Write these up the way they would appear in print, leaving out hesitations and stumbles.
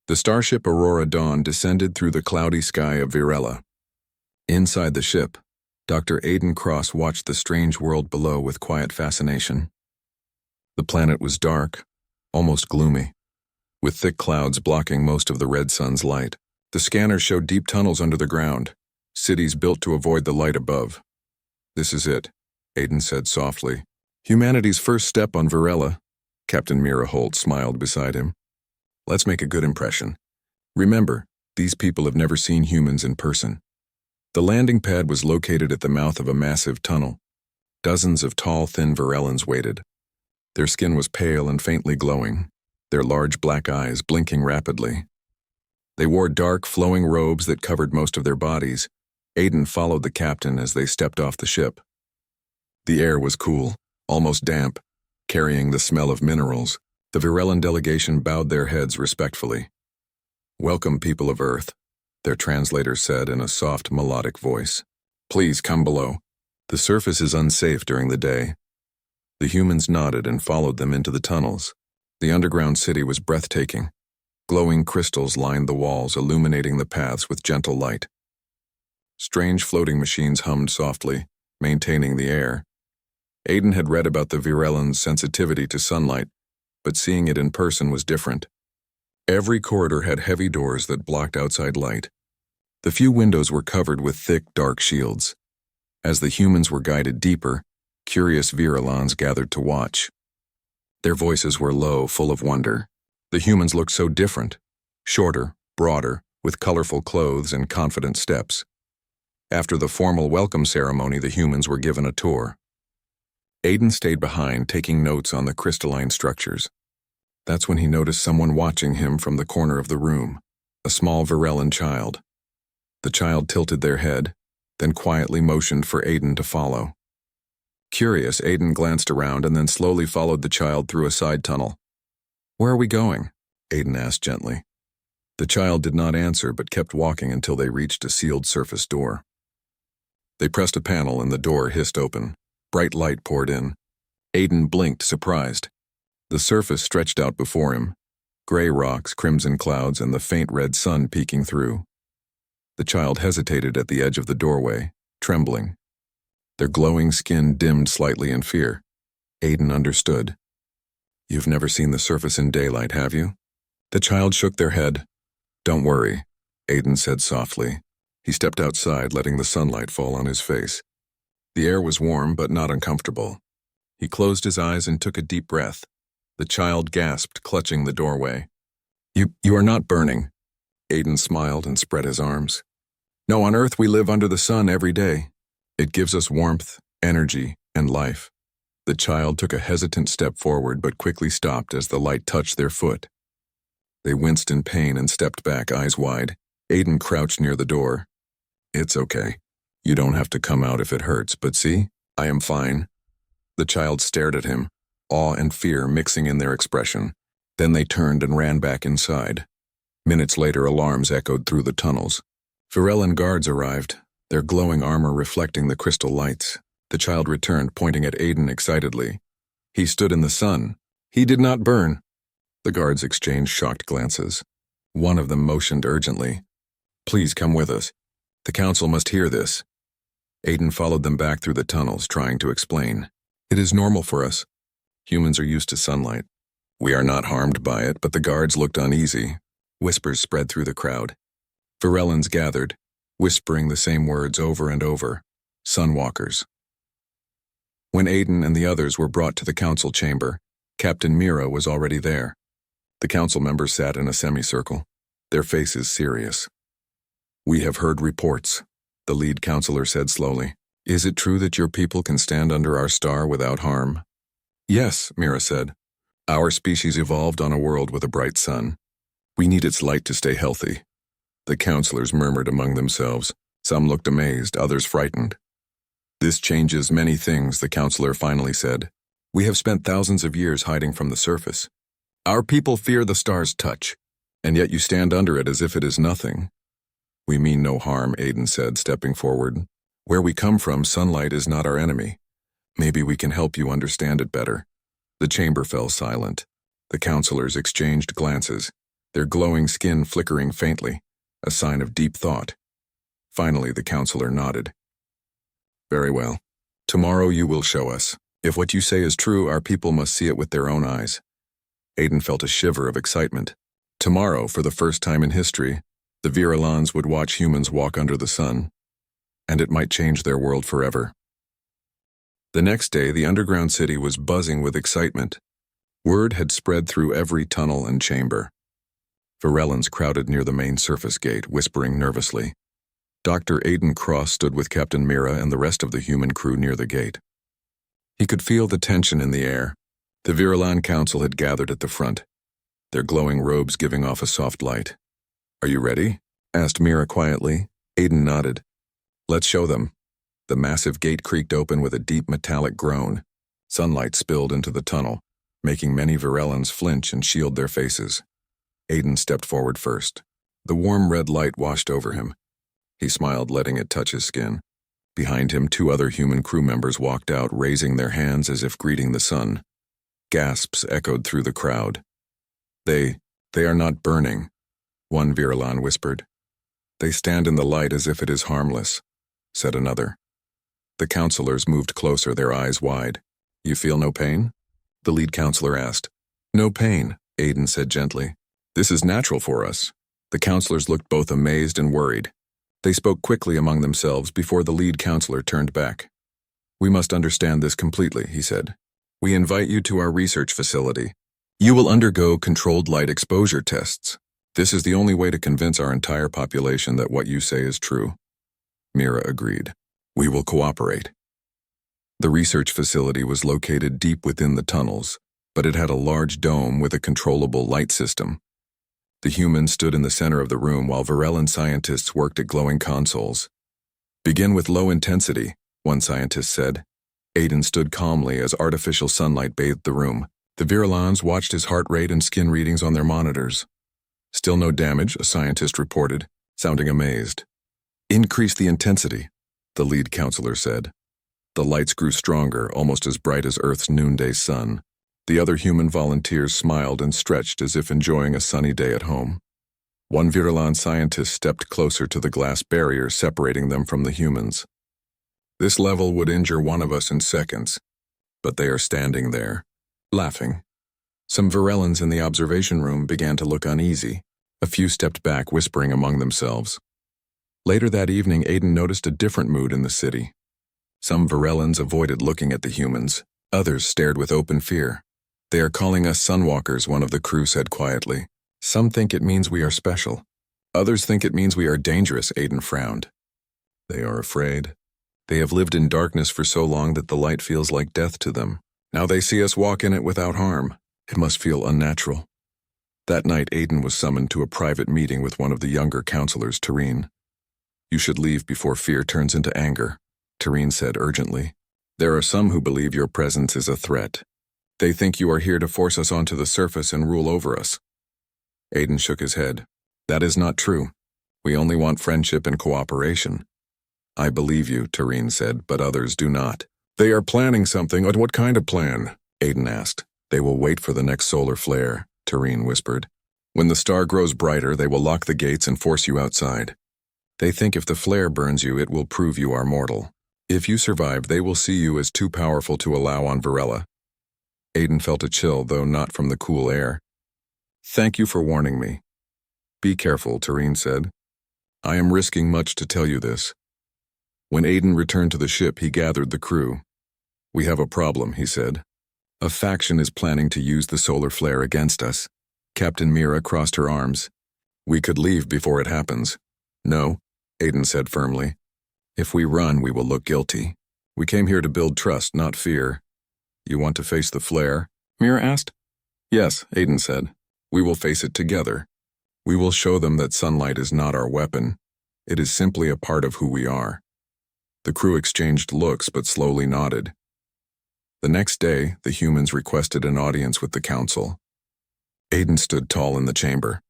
The starship Aurora Dawn descended through the cloudy sky of Virella. Inside the ship, Dr. Aiden Cross watched the strange world below with quiet fascination. The planet was dark, almost gloomy, with thick clouds blocking most of the red sun's light. The scanner showed deep tunnels under the ground, cities built to avoid the light above. "This is it," Aiden said softly. "Humanity's first step on Virella." Captain Mira Holt smiled beside him. "Let's make a good impression. Remember, these people have never seen humans in person." The landing pad was located at the mouth of a massive tunnel. Dozens of tall, thin Virellans waited. Their skin was pale and faintly glowing, their large black eyes blinking rapidly. They wore dark, flowing robes that covered most of their bodies. Aiden followed the captain as they stepped off the ship. The air was cool, almost damp, carrying the smell of minerals. The Virellan delegation bowed their heads respectfully. "Welcome, people of Earth," their translator said in a soft, melodic voice. "Please come below. The surface is unsafe during the day." The humans nodded and followed them into the tunnels. The underground city was breathtaking. Glowing crystals lined the walls, illuminating the paths with gentle light. Strange floating machines hummed softly, maintaining the air. Aiden had read about the Virellans' sensitivity to sunlight, but seeing it in person was different. Every corridor had heavy doors that blocked outside light. The few windows were covered with thick, dark shields. As the humans were guided deeper, curious Virellans gathered to watch. Their voices were low, full of wonder. The humans looked so different, shorter, broader, with colorful clothes and confident steps. After the formal welcome ceremony, the humans were given a tour. Aiden stayed behind, taking notes on the crystalline structures. That's when he noticed someone watching him from the corner of the room, a small Virellan child. The child tilted their head, then quietly motioned for Aiden to follow. Curious, Aiden glanced around and then slowly followed the child through a side tunnel. "Where are we going?" Aiden asked gently. The child did not answer but kept walking until they reached a sealed surface door. They pressed a panel and the door hissed open. Bright light poured in. Aiden blinked, surprised. The surface stretched out before him, gray rocks, crimson clouds, and the faint red sun peeking through. The child hesitated at the edge of the doorway, trembling. Their glowing skin dimmed slightly in fear. Aiden understood. "You've never seen the surface in daylight, have you?" The child shook their head. "Don't worry," Aiden said softly. He stepped outside, letting the sunlight fall on his face. The air was warm but not uncomfortable. He closed his eyes and took a deep breath. The child gasped, clutching the doorway. You are not burning." Aiden smiled and spread his arms. "No, on Earth we live under the sun every day. It gives us warmth, energy, and life." The child took a hesitant step forward but quickly stopped as the light touched their foot. They winced in pain and stepped back, eyes wide. Aiden crouched near the door. "It's okay. You don't have to come out if it hurts, but see, I am fine." The child stared at him, awe and fear mixing in their expression. Then they turned and ran back inside. Minutes later, alarms echoed through the tunnels. Virellan guards arrived, their glowing armor reflecting the crystal lights. The child returned, pointing at Aiden excitedly. "He stood in the sun. He did not burn." The guards exchanged shocked glances. One of them motioned urgently. "Please come with us. The council must hear this." Aiden followed them back through the tunnels, trying to explain. "It is normal for us. Humans are used to sunlight. We are not harmed by it," but the guards looked uneasy. Whispers spread through the crowd. Virellans gathered, whispering the same words over and over. Sunwalkers. When Aiden and the others were brought to the council chamber, Captain Mira was already there. The council members sat in a semicircle, their faces serious. "We have heard reports," the lead counselor said slowly. "Is it true that your people can stand under our star without harm?" "Yes," Mira said. "Our species evolved on a world with a bright sun. We need its light to stay healthy." The counselors murmured among themselves. Some looked amazed, others frightened. "This changes many things," the counselor finally said. "We have spent thousands of years hiding from the surface. Our people fear the star's touch, and yet you stand under it as if it is nothing." "We mean no harm," Aiden said, stepping forward. "Where we come from, sunlight is not our enemy. Maybe we can help you understand it better." The chamber fell silent. The counselors exchanged glances. their glowing skin flickering faintly, a sign of deep thought. Finally, the counselor nodded. Very well. Tomorrow you will show us. If what you say is true, our people must see it with their own eyes. Aiden felt a shiver of excitement. Tomorrow, for the first time in history, the Virulans would watch humans walk under the sun, and it might change their world forever. The next day, the underground city was buzzing with excitement. Word had spread through every tunnel and chamber. Virulans crowded near the main surface gate, whispering nervously. Dr. Aiden Cross stood with Captain Mira and the rest of the human crew near the gate. He could feel the tension in the air. The Virulan Council had gathered at the front, their glowing robes giving off a soft light. Are you ready? Asked Mira quietly. Aiden nodded. Let's show them. The massive gate creaked open with a deep metallic groan. Sunlight spilled into the tunnel, making many Virulans flinch and shield their faces. Aiden stepped forward first. The warm red light washed over him. He smiled, letting it touch his skin. Behind him, 2 other human crew members walked out, raising their hands as if greeting the sun. Gasps echoed through the crowd. They are not burning, one Virulan whispered. They stand in the light as if it is harmless, said another. The counselors moved closer, their eyes wide. You feel no pain? The lead counselor asked. No pain, Aiden said gently. This is natural for us. The counselors looked both amazed and worried. They spoke quickly among themselves before the lead counselor turned back. We must understand this completely, he said. We invite you to our research facility. You will undergo controlled light exposure tests. This is the only way to convince our entire population that what you say is true. Mira agreed. We will cooperate. The research facility was located deep within the tunnels, but it had a large dome with a controllable light system. The humans stood in the center of the room while Virulan scientists worked at glowing consoles. Begin with low intensity, one scientist said. Aiden stood calmly as artificial sunlight bathed the room. The Virulans watched his heart rate and skin readings on their monitors. Still no damage, a scientist reported, sounding amazed. Increase the intensity, the lead counselor said. The lights grew stronger, almost as bright as Earth's noonday sun. The other human volunteers smiled and stretched as if enjoying a sunny day at home. One Virulan scientist stepped closer to the glass barrier separating them from the humans. This level would injure one of us in seconds, but they are standing there, laughing. Some Virulans in the observation room began to look uneasy. A few stepped back, whispering among themselves. Later that evening, Aiden noticed a different mood in the city. Some Virulans avoided looking at the humans. Others stared with open fear. They are calling us Sunwalkers, one of the crew said quietly. Some think it means we are special. Others think it means we are dangerous, Aiden frowned. They are afraid. They have lived in darkness for so long that the light feels like death to them. Now they see us walk in it without harm. It must feel unnatural. That night, Aiden was summoned to a private meeting with one of the younger counselors, Tareen. You should leave before fear turns into anger, Tareen said urgently. There are some who believe your presence is a threat. They think you are here to force us onto the surface and rule over us. Aiden shook his head. That is not true. We only want friendship and cooperation. I believe you, Tareen said, but others do not. They are planning something. What kind of plan? Aiden asked. They will wait for the next solar flare, Tareen whispered. When the star grows brighter, they will lock the gates and force you outside. They think if the flare burns you, it will prove you are mortal. If you survive, they will see you as too powerful to allow on Virella. Aiden felt a chill, though not from the cool air. Thank you for warning me. Be careful, Tareen said. I am risking much to tell you this. When Aiden returned to the ship, he gathered the crew. We have a problem, he said. A faction is planning to use the solar flare against us. Captain Mira crossed her arms. We could leave before it happens. No, Aiden said firmly. If we run, we will look guilty. We came here to build trust, not fear. You want to face the flare? Mira asked. Yes, Aiden said. We will face it together. We will show them that sunlight is not our weapon. It is simply a part of who we are. The crew exchanged looks but slowly nodded. The next day, the humans requested an audience with the council. Aiden stood tall in the chamber.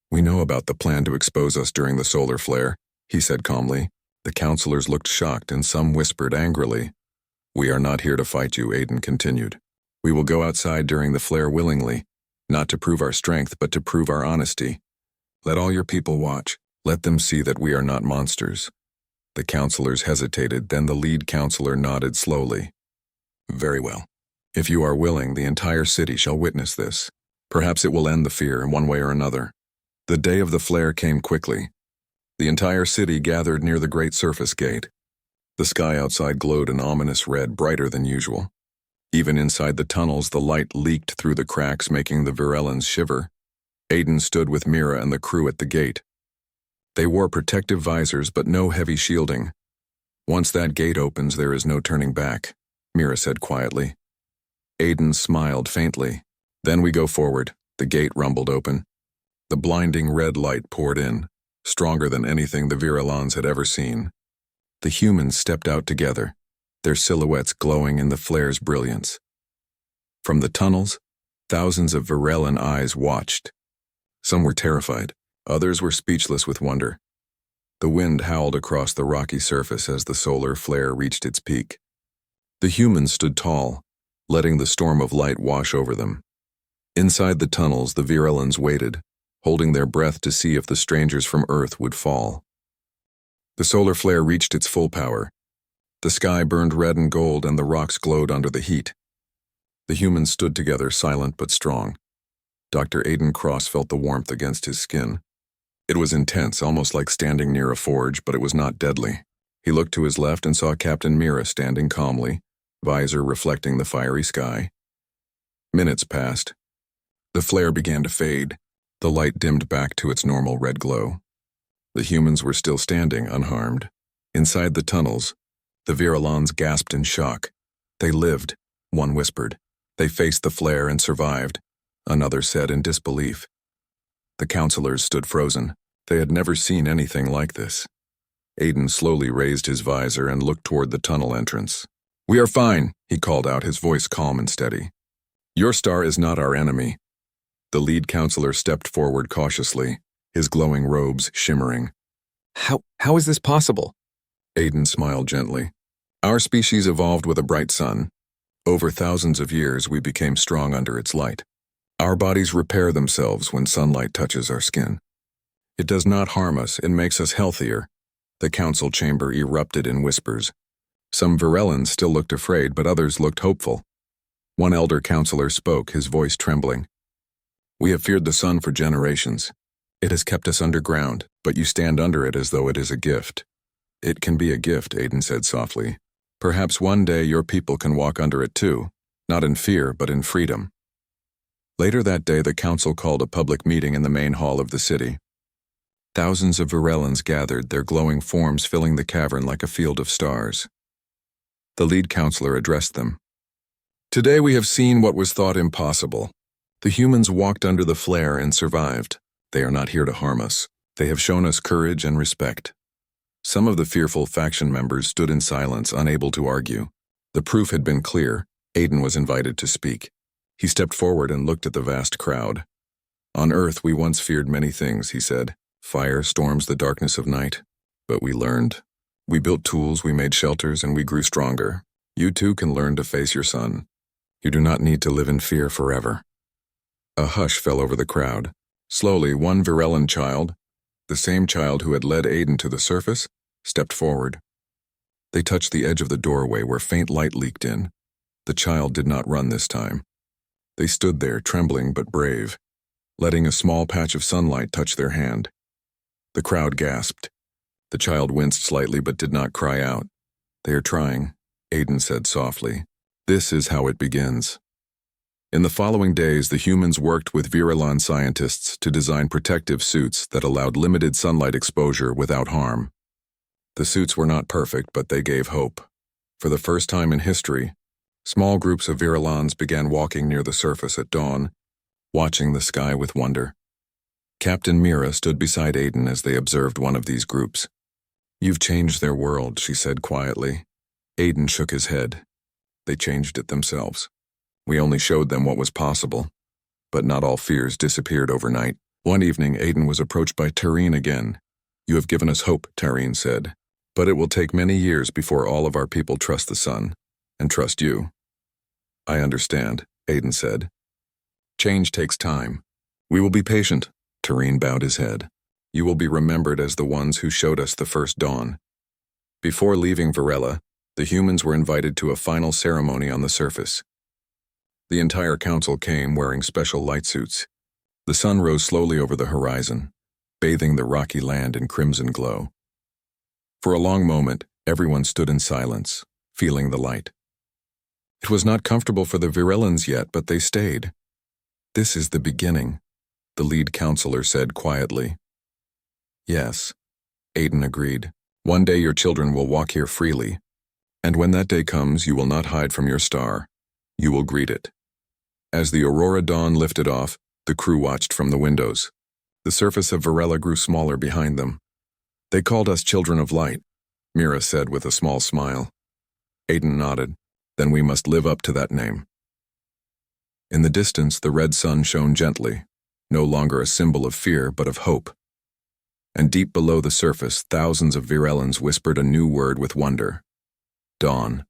We know about the plan to expose us during the solar flare, he said calmly. The counselors looked shocked and some whispered angrily. We are not here to fight you, Aiden continued. We will go outside during the flare willingly, not to prove our strength but to prove our honesty. Let all your people watch. Let them see that we are not monsters. The counselors hesitated, then the lead counselor nodded slowly. Very well. If you are willing, the entire city shall witness this. Perhaps it will end the fear in one way or another. The day of the flare came quickly. The entire city gathered near the great surface gate. The sky outside glowed an ominous red, brighter than usual. Even inside the tunnels, the light leaked through the cracks, making the Virellans shiver. Aiden stood with Mira and the crew at the gate. They wore protective visors, but no heavy shielding. Once that gate opens, there is no turning back, Mira said quietly. Aiden smiled faintly. Then we go forward. The gate rumbled open. The blinding red light poured in, stronger than anything the Virellans had ever seen. The humans stepped out together, their silhouettes glowing in the flare's brilliance. From the tunnels, thousands of Virellan eyes watched. Some were terrified, others were speechless with wonder. The wind howled across the rocky surface as the solar flare reached its peak. The humans stood tall, letting the storm of light wash over them. Inside the tunnels, the Virellans waited, holding their breath to see if the strangers from Earth would fall. The solar flare reached its full power. The sky burned red and gold, and the rocks glowed under the heat. The humans stood together, silent but strong. Dr. Aiden Cross felt the warmth against his skin. It was intense, almost like standing near a forge, but it was not deadly. He looked to his left and saw Captain Mira standing calmly, visor reflecting the fiery sky. Minutes passed. The flare began to fade. The light dimmed back to its normal red glow. The humans were still standing, unharmed. Inside the tunnels, the Virellans gasped in shock. They lived, one whispered. They faced the flare and survived, another said in disbelief. The counselors stood frozen. They had never seen anything like this. Aiden slowly raised his visor and looked toward the tunnel entrance. "We are fine," he called out, his voice calm and steady. "Your star is not our enemy." The lead counselor stepped forward cautiously, his glowing robes shimmering. How is this possible?" Aiden smiled gently. "Our species evolved with a bright sun. Over thousands of years, we became strong under its light. Our bodies repair themselves when sunlight touches our skin. It does not harm us, it makes us healthier." The council chamber erupted in whispers. Some Virellans still looked afraid, but others looked hopeful. One elder counselor spoke, his voice trembling. "We have feared the sun for generations. It has kept us underground, but you stand under it as though it is a gift." "It can be a gift," Aiden said softly. "Perhaps one day your people can walk under it too, not in fear, but in freedom." Later that day, the council called a public meeting in the main hall of the city. Thousands of Virellans gathered, their glowing forms filling the cavern like a field of stars. The lead counselor addressed them. "Today we have seen what was thought impossible. The humans walked under the flare and survived. They are not here to harm us. They have shown us courage and respect." Some of the fearful faction members stood in silence, unable to argue. The proof had been clear. Aiden was invited to speak. He stepped forward and looked at the vast crowd. "On Earth, we once feared many things," he said. "Fire, storms, the darkness of night. But we learned. We built tools, we made shelters, and we grew stronger. You too can learn to face your sun. You do not need to live in fear forever." A hush fell over the crowd. Slowly, one Virellan child, the same child who had led Aiden to the surface, stepped forward. They touched the edge of the doorway where faint light leaked in. The child did not run this time. They stood there, trembling but brave, letting a small patch of sunlight touch their hand. The crowd gasped. The child winced slightly but did not cry out. "They are trying," Aiden said softly. "This is how it begins." In the following days, the humans worked with Virellan scientists to design protective suits that allowed limited sunlight exposure without harm. The suits were not perfect, but they gave hope. For the first time in history, small groups of Virellans began walking near the surface at dawn, watching the sky with wonder. Captain Mira stood beside Aiden as they observed one of these groups. "You've changed their world," she said quietly. Aiden shook his head. "They changed it themselves. We only showed them what was possible." But not all fears disappeared overnight. One evening, Aiden was approached by Tareen again. "You have given us hope," Tareen said. "But it will take many years before all of our people trust the sun, and trust you." "I understand," Aiden said. "Change takes time. We will be patient." Tareen bowed his head. You will be remembered as the ones who showed us the first dawn. Before leaving Virella, the humans were invited to a final ceremony on the surface. The entire council came wearing special light suits. The sun rose slowly over the horizon, bathing the rocky land in crimson glow. For a long moment, everyone stood in silence, feeling the light. It was not comfortable for the Virellans yet, but they stayed. This is the beginning, the lead counselor said quietly. Yes, Aiden agreed. One day your children will walk here freely, and when that day comes, you will not hide from your star. You will greet it. As the Aurora dawn lifted off, the crew watched from the windows. The surface of Virella grew smaller behind them. They called us Children of Light, Mira said with a small smile. Aiden nodded. Then we must live up to that name. In the distance, the red sun shone gently, no longer a symbol of fear but of hope. And deep below the surface, thousands of Virellans whispered a new word with wonder. Dawn.